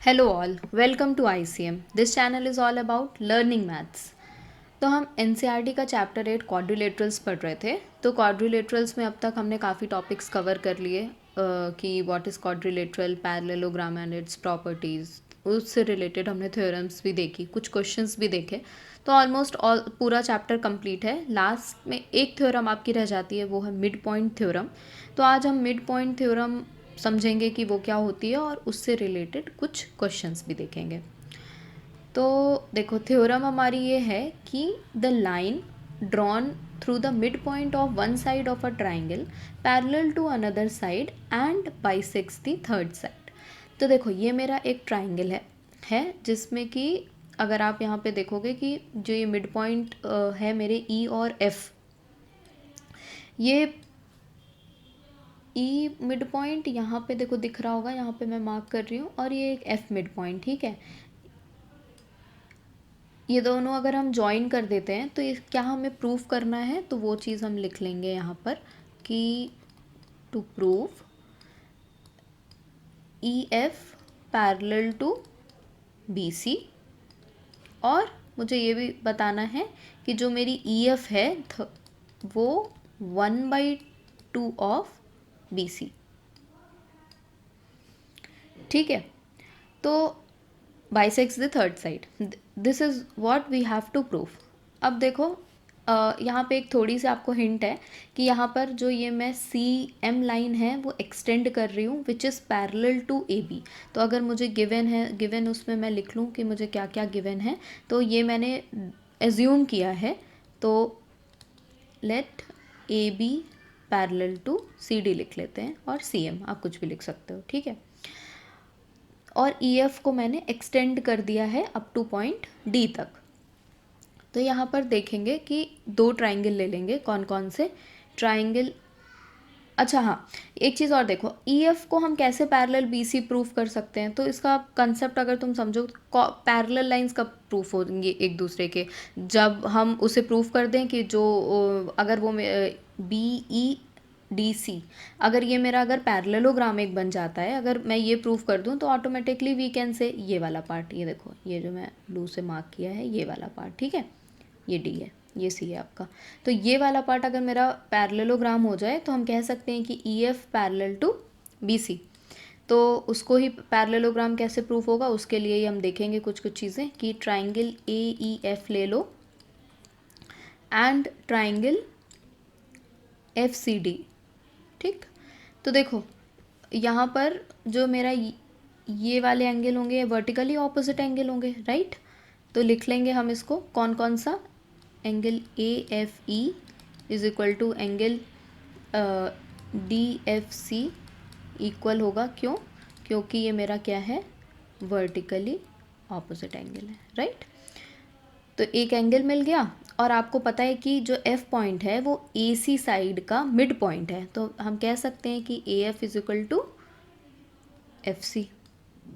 Hello all, welcome to ICM। This channel is all about learning maths. तो हम NCERT का chapter 8 quadrilaterals पढ़ रहे थे। तो क्वाड्रिलेटरल्स में अब तक हमने काफ़ी टॉपिक्स कवर कर लिए कि what is quadrilateral, parallelogram and it's properties. उससे रिलेटेड हमने थ्योरम्स भी देखी, कुछ क्वेश्चंस भी देखे। तो ऑलमोस्ट ऑल पूरा चैप्टर कंप्लीट है। लास्ट में एक थ्योरम आपकी रह जाती है, वो है मिड पॉइंट थ्योरम। तो आज हम मिड पॉइंट थ्योरम समझेंगे कि वो क्या होती है और उससे रिलेटेड कुछ क्वेश्चंस भी देखेंगे। तो देखो, थ्योरम हमारी ये है कि the line drawn through the mid point of one side of a triangle parallel to another side and bisects the third side. तो देखो, ये मेरा एक ट्राइंगल है जिसमें कि अगर आप यहाँ पे देखोगे कि जो ये मिड पॉइंट है मेरे ई और एफ, ये ई मिड पॉइंट यहाँ पे देखो दिख रहा होगा, यहाँ पे मैं मार्क कर रही हूँ, और ये एक एफ मिड पॉइंट, ठीक है। ये दोनों अगर हम ज्वाइन कर देते हैं तो ये क्या हमें प्रूफ करना है, तो वो चीज़ हम लिख लेंगे यहाँ पर कि to prove E F parallel to B C. और मुझे ये भी बताना है कि जो मेरी ई एफ है वो 1/2 ऑफ बी सी, ठीक है। तो bisects the third side, this is what we have to prove. अब देखो, यहाँ पे एक थोड़ी सी आपको हिंट है कि यहाँ पर जो ये मैं सी एम लाइन है वो एक्सटेंड कर रही हूँ which is parallel to A B. तो अगर मुझे गिवन है, गिवन उसमें मैं लिख लूँ कि मुझे क्या क्या गिवन है, तो ये मैंने एज्यूम किया है। तो let A B parallel to C D लिख लेते हैं, और सी एम आप कुछ भी लिख सकते हो, ठीक है। और ई एफ को मैंने एक्सटेंड कर दिया है अप टू पॉइंट डी तक। तो यहाँ पर देखेंगे कि दो ट्राइंगल ले लेंगे, कौन कौन से ट्राइंगल। अच्छा हाँ, एक चीज़ और देखो, ई एफ को हम कैसे पैरेलल बी सी प्रूफ कर सकते हैं। तो इसका कंसेप्ट अगर तुम समझो, पैरेलल लाइंस कब प्रूफ होंगे एक दूसरे के, जब हम उसे प्रूफ कर दें कि जो अगर वो बी ई डी सी, अगर ये मेरा अगर पैरेललोग्राम एक बन जाता है, अगर मैं ये प्रूफ कर दूं, तो ऑटोमेटिकली वी कैन से ये वाला पार्ट, ये देखो, ये जो मैं ब्लू से मार्क किया है ये वाला पार्ट, ठीक है, ये डी है, ये सी है आपका। तो ये वाला पार्ट अगर मेरा पैरेललोग्राम हो जाए तो हम कह सकते हैं कि E F parallel to B C. तो उसको ही पैरेललोग्राम कैसे प्रूफ होगा, उसके लिए ही हम देखेंगे कुछ कुछ चीज़ें कि ट्राइंगल ए ई एफ ले लो and triangle F C D, ठीक। तो देखो, यहाँ पर जो मेरा ये वाले एंगल होंगे, ये वर्टिकली ऑपोजिट एंगल होंगे, राइट। तो लिख लेंगे हम इसको, कौन कौन सा, angle A F E is equal to angle D F C equal होगा, क्यों, क्योंकि ये मेरा क्या है, वर्टिकली ऑपोजिट एंगल है, राइट। तो एक एंगल मिल गया, और आपको पता है कि जो एफ पॉइंट है वो ए सी साइड का मिड पॉइंट है, तो हम कह सकते हैं कि A F is equal to F C,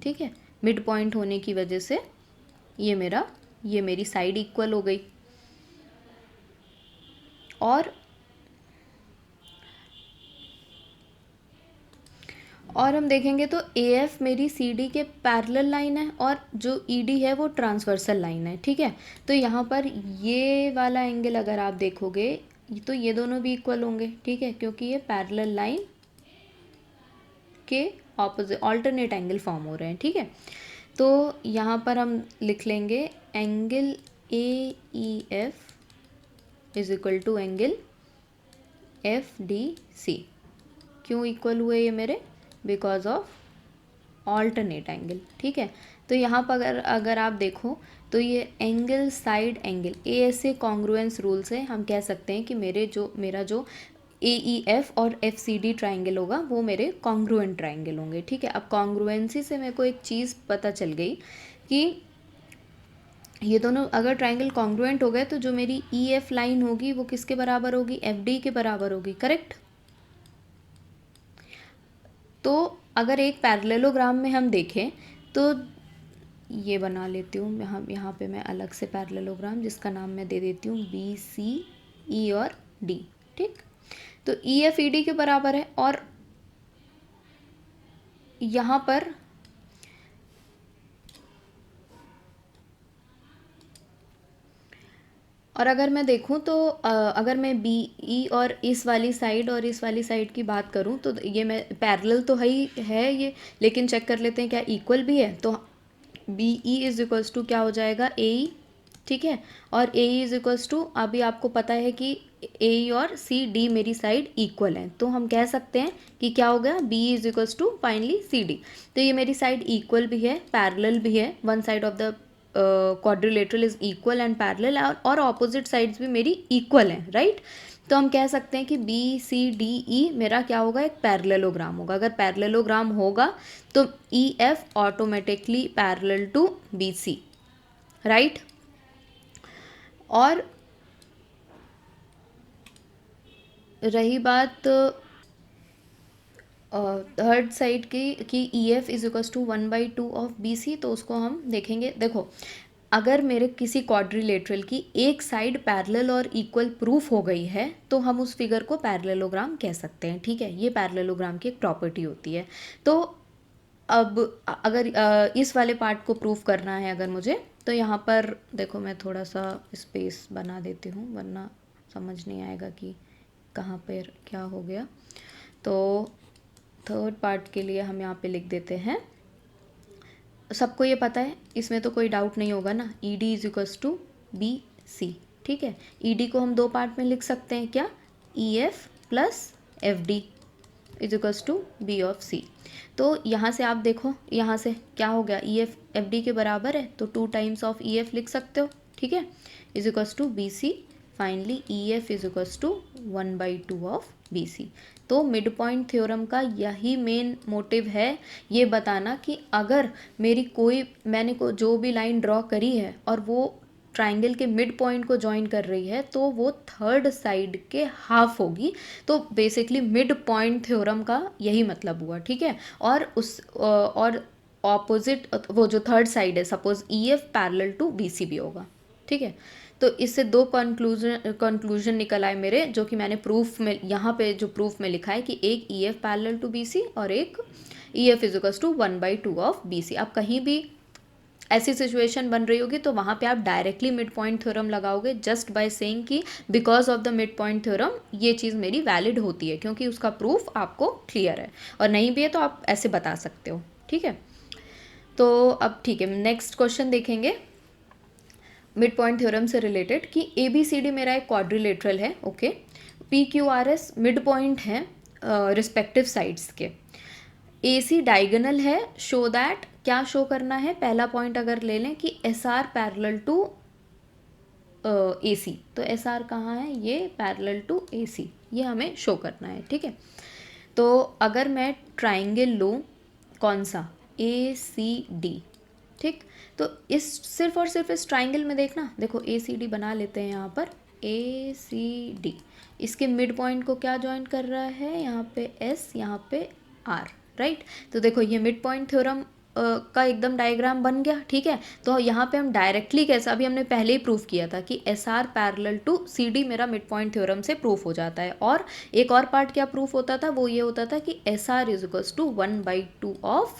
ठीक है। मिड पॉइंट होने की वजह से ये मेरी साइड इक्वल हो गई। और हम देखेंगे तो ए एफ मेरी सी डी के पैरेलल लाइन है, और जो ई डी है वो ट्रांसवर्सल लाइन है, ठीक है। तो यहाँ पर ये वाला एंगल अगर आप देखोगे तो ये दोनों भी इक्वल होंगे, ठीक है, क्योंकि ये पैरेलल लाइन के ऑपोजिट ऑल्टरनेट एंगल फॉर्म हो रहे हैं, ठीक है। तो यहाँ पर हम लिख लेंगे angle A E F is equal to angle F D C. क्यों इक्वल हुए ये मेरे, बिकॉज ऑफ ऑल्टरनेट एंगल, ठीक है। तो यहाँ पर अगर आप देखो तो ये एंगल साइड एंगल ए ऐसे कॉन्ग्रुएंस रूल से हम कह सकते हैं कि मेरा जो ए ई एफ और एफ सी डी ट्राइंगल होगा वो मेरे कॉन्ग्रुएंट ट्राइंगल होंगे, ठीक है। अब कॉन्ग्रुएंसी से मेरे को एक चीज़ पता चल गई कि ये दोनों अगर ट्राइंगल कॉन्ग्रुएंट हो गए तो जो मेरी ई एफ लाइन होगी वो किसके बराबर होगी, एफ डी के बराबर होगी, करेक्ट। तो अगर एक पैरेललोग्राम में हम देखें तो ये बना लेती हूँ यहाँ पे मैं अलग से पैरेललोग्राम, जिसका नाम मैं दे देती हूँ बी सी ई और डी, ठीक। तो ई एफ ई डी के बराबर है, और यहाँ पर और अगर मैं देखूँ तो अगर मैं बी ई और इस वाली साइड और इस वाली साइड की बात करूँ तो ये मैं पैरेलल तो है ये, लेकिन चेक कर लेते हैं क्या इक्वल भी है। तो B E is equals to क्या हो जाएगा, ए ई, ठीक है। और A E is equals to, अभी आपको पता है कि ए ई और सी डी मेरी साइड इक्वल है, तो हम कह सकते हैं कि क्या हो गया, B is equals to finally C D. तो ये मेरी साइड इक्वल भी है, पैरेलल भी है, one side of the quadrilateral is equal and parallel, और ऑपोजिट साइड्स भी मेरी इक्वल हैं, राइट। तो हम कह सकते हैं कि बी सी डी ई मेरा क्या होगा, एक पैरेललोग्राम होगा। अगर पैरेललोग्राम होगा तो E F automatically parallel to B C, right. और रही बात थर्ड साइड की कि E F is equals to 1/2 of B C, तो उसको हम देखेंगे। देखो, अगर मेरे किसी क्वाड्रिलेटरल की एक साइड पैरेलल और इक्वल प्रूफ हो गई है तो हम उस फिगर को पैरेललोग्राम कह सकते हैं, ठीक है। ये पैरेललोग्राम की एक प्रॉपर्टी होती है। तो अब अगर इस वाले पार्ट को प्रूफ करना है अगर मुझे, तो यहाँ पर देखो मैं थोड़ा सा स्पेस बना देती हूँ, वरना समझ नहीं आएगा कि कहाँ पर क्या हो गया। तो थर्ड पार्ट के लिए हम यहाँ पे लिख देते हैं, सबको ये पता है, इसमें तो कोई डाउट नहीं होगा ना, E D is equals to B C, ठीक है। ई डी को हम दो पार्ट में लिख सकते हैं, क्या, E F plus F D is equals to B of C. तो यहाँ से आप देखो, यहाँ से क्या हो गया, ई एफ एफ डी के बराबर है, तो 2 टाइम्स ऑफ ई एफ लिख सकते हो, ठीक है, is equals to B C. Finally E F is equals to 1/2 of B C. तो मिड पॉइंट थ्योरम का यही मेन मोटिव है, ये बताना कि अगर मैंने जो भी लाइन ड्रॉ करी है और वो ट्राइंगल के मिड पॉइंट को ज्वाइन कर रही है, तो वो थर्ड साइड के हाफ होगी। तो बेसिकली मिड पॉइंट थ्योरम का यही मतलब हुआ, ठीक है। और ऑपोजिट वो जो थर्ड साइड है, suppose E F parallel to B C भी होगा, ठीक है। तो इससे दो कंक्लूजन निकल आए मेरे, जो कि मैंने प्रूफ में यहाँ पे जो प्रूफ में लिखा है कि एक E F parallel to B C और एक E F is equals to 1/2 of B C. आप कहीं भी ऐसी सिचुएशन बन रही होगी तो वहाँ पे आप डायरेक्टली मिड पॉइंट थ्योरम लगाओगे, जस्ट बाय सेइंग कि because of the mid point theorem ये चीज़ मेरी वैलिड होती है, क्योंकि उसका प्रूफ आपको क्लियर है। और नहीं भी है तो आप ऐसे बता सकते हो, ठीक है। तो अब ठीक है, नेक्स्ट क्वेश्चन देखेंगे मिड पॉइंट थ्योरम से रिलेटेड कि ए बी सी डी मेरा एक क्वाड्रिलेटरल है, okay. P Q R S mid point है रिस्पेक्टिव साइड्स के, ए सी डायगोनल है, शो दैट, क्या शो करना है, पहला पॉइंट अगर ले लें कि S R parallel to A C, तो एस आर कहाँ है, ये पैरेलल टू ए सी, ये हमें शो करना है, ठीक है। तो अगर मैं ट्राइंगल लूँ, कौन सा, ए सी डी, ठीक। तो इस सिर्फ और सिर्फ इस ट्राइंगल में देखना, देखो ए सी डी बना लेते हैं यहाँ पर, ए सी डी, इसके मिड पॉइंट को क्या ज्वाइन कर रहा है, यहाँ पे एस, यहाँ पे आर, राइट। तो देखो ये मिड पॉइंट थ्योरम का एकदम डायग्राम बन गया, ठीक है। तो यहाँ पे हम डायरेक्टली कैसा, अभी हमने पहले ही प्रूफ किया था कि S R parallel to C D मेरा मिड पॉइंट थ्योरम से प्रूफ हो जाता है। और एक और पार्ट क्या प्रूफ होता था, वो ये होता था कि S R is equals to 1/2 of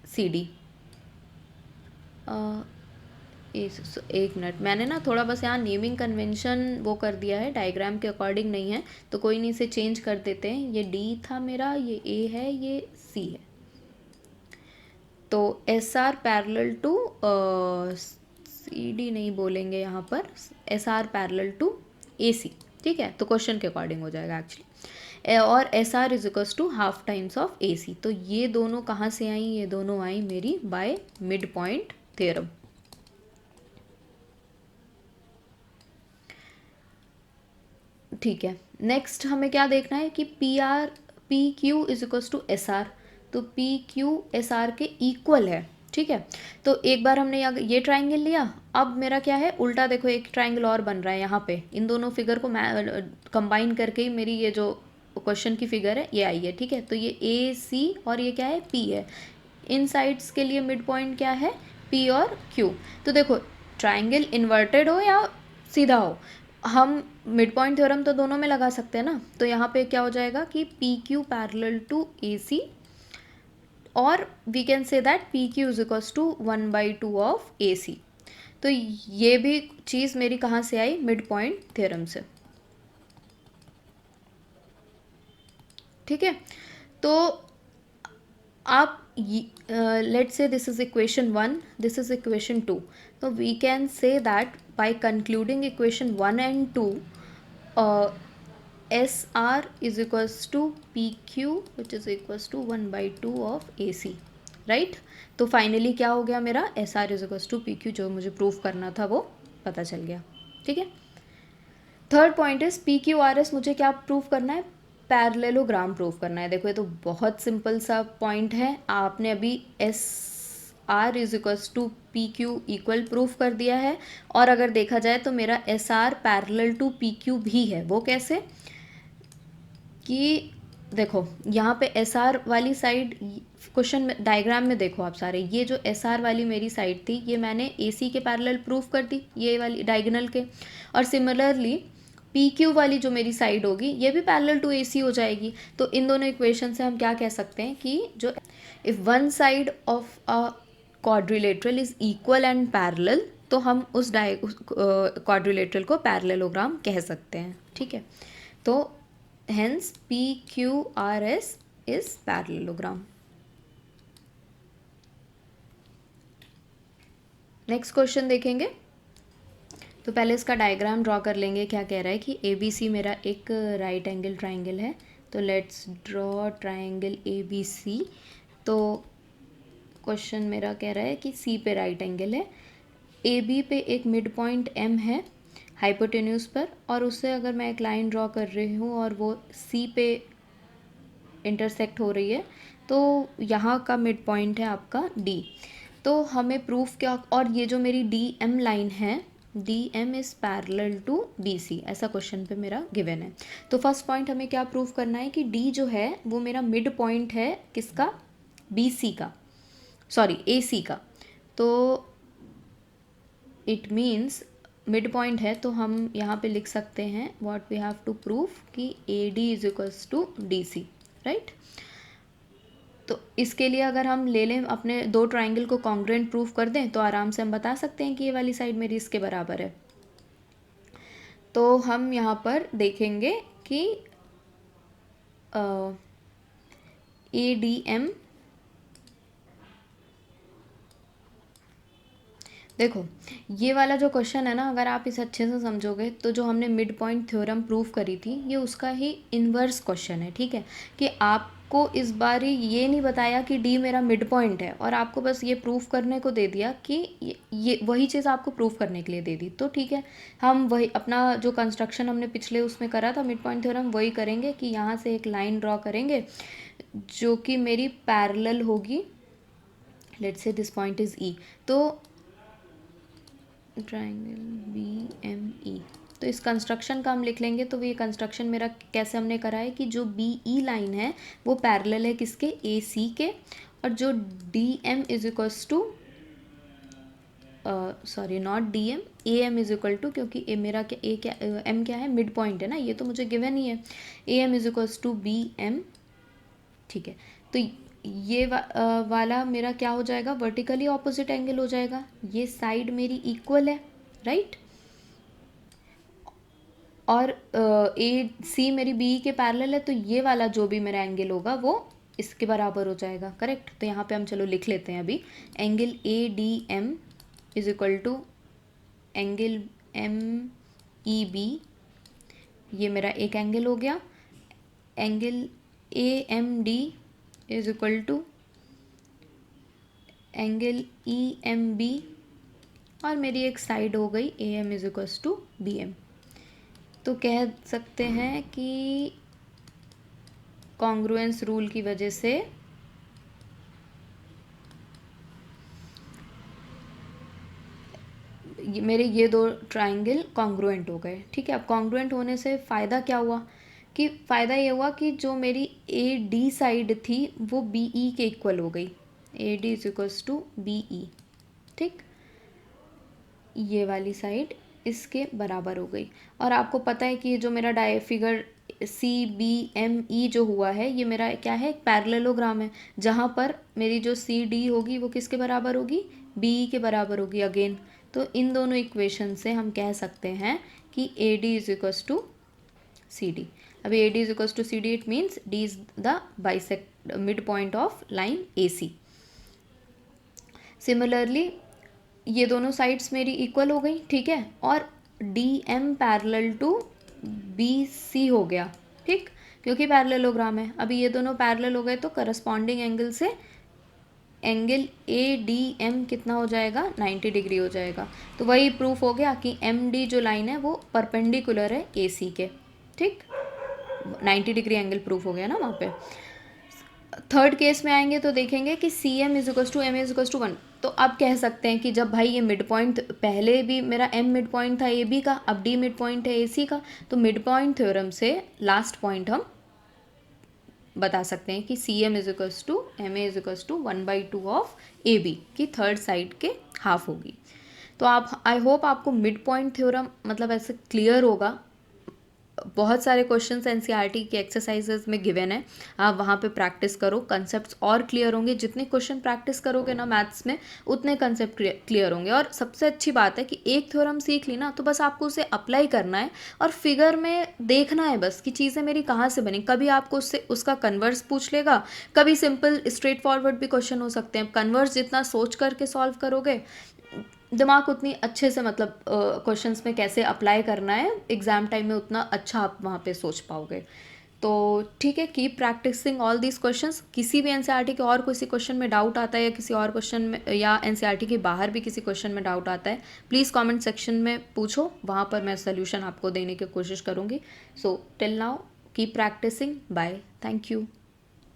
C D. एक मिनट, मैंने ना थोड़ा बस यहाँ नेमिंग कन्वेंशन वो कर दिया है, डायग्राम के अकॉर्डिंग नहीं है, तो कोई नहीं, इसे चेंज कर देते हैं। ये डी था मेरा, ये ए है, ये सी है। तो S R parallel to C D नहीं बोलेंगे यहाँ पर, S R parallel to A C, ठीक है। तो क्वेश्चन के अकॉर्डिंग हो जाएगा एक्चुअली। और S R is equals to half times of A C. तो ये दोनों कहाँ से आई, ये दोनों आई मेरी बाय मिड पॉइंट थ्योरम। ठीक है, नेक्स्ट हमें क्या देखना है कि P Q is equals to S R. तो पी क्यू एस आर के इक्वल है, ठीक है। तो एक बार हमने ये ट्राइंगल लिया, अब मेरा क्या है उल्टा, देखो एक ट्राइंगल और बन रहा है यहाँ पे, इन दोनों फिगर को कंबाइन करके ही मेरी ये जो क्वेश्चन की फिगर है ये आई है, ठीक है। तो ये ए सी और ये क्या है, पी है। इन साइड्स के लिए मिड पॉइंट क्या है, पी और क्यू। तो देखो ट्राइंगल इन्वर्टेड हो या सीधा हो, हम मिड पॉइंट थ्योरम तो दोनों में लगा सकते हैं ना। तो यहाँ पे क्या हो जाएगा कि P Q parallel to A C, और we can say that P Q is equals to 1/2 of A C. तो ये भी चीज़ मेरी कहाँ से आई, मिड पॉइंट थ्योरम से। ठीक है, तो आप let's say this is equation 1, this is equation 2, तो we can say that by concluding equation 1 and 2 S R is equals to P Q which is equals to 1/2 of A C, right. तो finally क्या हो गया मेरा, S R is equals to P Q, जो मुझे proof करना था वो पता चल गया। ठीक है, third point is P Q R S, मुझे क्या प्रूफ करना है, पैरेललोग्राम प्रूफ करना है। देखो ये तो बहुत सिंपल सा पॉइंट है, आपने अभी S R is equals to P Q equal proof कर दिया है। और अगर देखा जाए तो मेरा S R parallel to P Q भी है। वो कैसे, कि देखो यहाँ पे एस आर वाली साइड, क्वेश्चन में डायग्राम में देखो आप सारे, ये जो एस आर वाली मेरी साइड थी ये मैंने ए सी के पैरेलल प्रूफ कर दी, ये वाली डायगोनल के। और सिमिलरली पी क्यू वाली जो मेरी साइड होगी ये भी पैरेलल टू ए सी हो जाएगी। तो इन दोनों इक्वेशन से हम क्या कह सकते हैं कि जो if one side of a quadrilateral is equal and parallel, तो हम उस क्वाड्रिलेटरल को पैरेललोग्राम कह सकते हैं। ठीक है, तो hence PQRS is parallelogram। Next question देखेंगे, तो पहले इसका डायग्राम ड्रॉ कर लेंगे। क्या कह रहा है कि ABC मेरा एक राइट एंगल ट्राइंगल है, तो लेट्स ड्रॉ ट्राइंगल ABC। तो क्वेश्चन मेरा कह रहा है कि C पे राइट एंगल है, AB पे एक मिड पॉइंट M है हाइपोटेन्यूज पर, और उससे अगर मैं एक लाइन ड्रॉ कर रही हूँ और वो सी पे इंटरसेक्ट हो रही है, तो यहाँ का मिड पॉइंट है आपका डी। तो हमें प्रूफ क्या, और ये जो मेरी डी एम लाइन है, D M is parallel to B C, ऐसा क्वेश्चन पे मेरा गिवन है। तो फर्स्ट पॉइंट हमें क्या प्रूफ करना है कि डी जो है वो मेरा मिड पॉइंट है किसका, बी सी का, सॉरी ए सी का। तो इट मीन्स मिड पॉइंट है, तो हम यहाँ पे लिख सकते हैं what we have to proof कि A D is equals to D C, right. तो इसके लिए अगर हम ले लें अपने दो ट्राइंगल को कॉन्ग्रुएंट प्रूफ कर दें, तो आराम से हम बता सकते हैं कि ये वाली साइड मेरी इसके बराबर है। तो हम यहाँ पर देखेंगे कि ए डी एम, देखो ये वाला जो क्वेश्चन है ना, अगर आप इसे अच्छे से समझोगे तो जो हमने मिड पॉइंट थ्योरम प्रूफ करी थी ये उसका ही इन्वर्स क्वेश्चन है। ठीक है, कि आपको इस बार ये नहीं बताया कि डी मेरा मिड पॉइंट है, और आपको बस ये प्रूफ करने को दे दिया कि ये वही चीज़ आपको प्रूफ करने के लिए दे दी। तो ठीक है, हम वही अपना जो कंस्ट्रक्शन हमने पिछले उसमें करा था मिड पॉइंट थ्योरम, वही करेंगे कि यहाँ से एक लाइन ड्रॉ करेंगे जो कि मेरी पैरेलल होगी, let's say this point is ई। तो ट्राइंगल बी एम ई, तो इस कंस्ट्रक्शन का हम लिख लेंगे। तो ये कंस्ट्रक्शन मेरा कैसे हमने करा है कि जो बी ई लाइन है वो पैरेलल है किसके, ए सी के, और जो D M is equals to, sorry not D M, A M is equal to, क्योंकि ए मेरा क्या, ए क्या, एम क्या है, मिड पॉइंट है ना, ये तो मुझे गिवन ही है, A M is equals to B M. ठीक है, तो ये वाला मेरा क्या हो जाएगा, वर्टिकली ऑपोजिट एंगल हो जाएगा, ये साइड मेरी इक्वल है, राइट। और ए सी मेरी बी के पैरेलल है, तो ये वाला जो भी मेरा एंगल होगा वो इसके बराबर हो जाएगा, करेक्ट। तो यहाँ पे हम चलो लिख लेते हैं अभी, angle A D M is equal to angle M E B, ये मेरा एक एंगल हो गया। Angle A M D is equal to angle E M B, और मेरी एक साइड हो गई A M is equals to B M. तो कह सकते हैं कि कॉन्ग्रुएंस रूल की वजह से मेरे ये दो ट्राइंगल कॉन्ग्रुएंट हो गए। ठीक है, अब कॉन्ग्रुएंट होने से फ़ायदा क्या हुआ, कि फ़ायदा ये हुआ कि जो मेरी ए डी साइड थी वो बी ई के इक्वल हो गई, A D is equals to B E. ठीक, ये वाली साइड इसके बराबर हो गई। और आपको पता है कि ये जो मेरा figure C B M E जो हुआ है, ये मेरा क्या है, एक पैरेललोग्राम है, जहाँ पर मेरी जो सी डी होगी वो किसके बराबर होगी, बी ई के बराबर होगी अगेन। तो इन दोनों इक्वेशन से हम कह सकते हैं कि A D is equals to C D. अभी A D is equals to C D, it means D is the bisect mid point of line A C. Similarly ये दोनों साइड्स मेरी इक्वल हो गई, ठीक है, और D M parallel to B C हो गया, ठीक, क्योंकि पैरेललोग्राम है। अभी ये दोनों पैरेलल हो गए तो करस्पॉन्डिंग एंगल से एंगल ए डी एम कितना हो जाएगा, 90 डिग्री हो जाएगा। तो वही प्रूफ हो गया कि एम डी जो लाइन है वो परपेंडिकुलर है ए सी के, ठीक, 90 डिग्री एंगल प्रूफ हो गया ना वहाँ पे। थर्ड केस में आएंगे तो देखेंगे कि C M is equals to M is equals to 1। तो अब कह सकते हैं कि जब भाई ये मिड पॉइंट, पहले भी मेरा एम मिड पॉइंट था ए बी का, अब डी मिड पॉइंट है ए सी का, तो मिड पॉइंट थ्योरम से लास्ट पॉइंट हम बता सकते हैं कि C M is equals to M A is equals to 1/2 of A B की थर्ड साइड के हाफ होगी। तो आप, आई होप आपको मिड पॉइंट थ्योरम मतलब ऐसे क्लियर होगा। बहुत सारे क्वेश्चंस एनसीईआरटी के एक्सरसाइजेज में गिवन है, आप वहाँ पे प्रैक्टिस करो, कंसेप्ट्स और क्लियर होंगे। जितने क्वेश्चन प्रैक्टिस करोगे ना मैथ्स में, उतने कंसेप्ट क्लियर होंगे। और सबसे अच्छी बात है कि एक थ्योरम सीख ली ना तो बस आपको उसे अप्लाई करना है और फिगर में देखना है बस कि चीज़ें मेरी कहाँ से बनी। कभी आपको उससे उसका कन्वर्स पूछ लेगा, कभी सिंपल स्ट्रेट फॉरवर्ड भी क्वेश्चन हो सकते हैं। कन्वर्स जितना सोच करके सॉल्व करोगे, दिमाग उतनी अच्छे से मतलब क्वेश्चंस में कैसे अप्लाई करना है एग्ज़ाम टाइम में, उतना अच्छा आप वहाँ पे सोच पाओगे। तो ठीक है, keep practicing all these questions. किसी भी एनसीईआरटी के और किसी क्वेश्चन में डाउट आता है या किसी और क्वेश्चन में, या एनसीईआरटी के बाहर भी किसी क्वेश्चन में डाउट आता है, प्लीज़ कमेंट सेक्शन में पूछो, वहाँ पर मैं सोल्यूशन आपको देने की कोशिश करूँगी। So till now keep practicing, bye, thank you.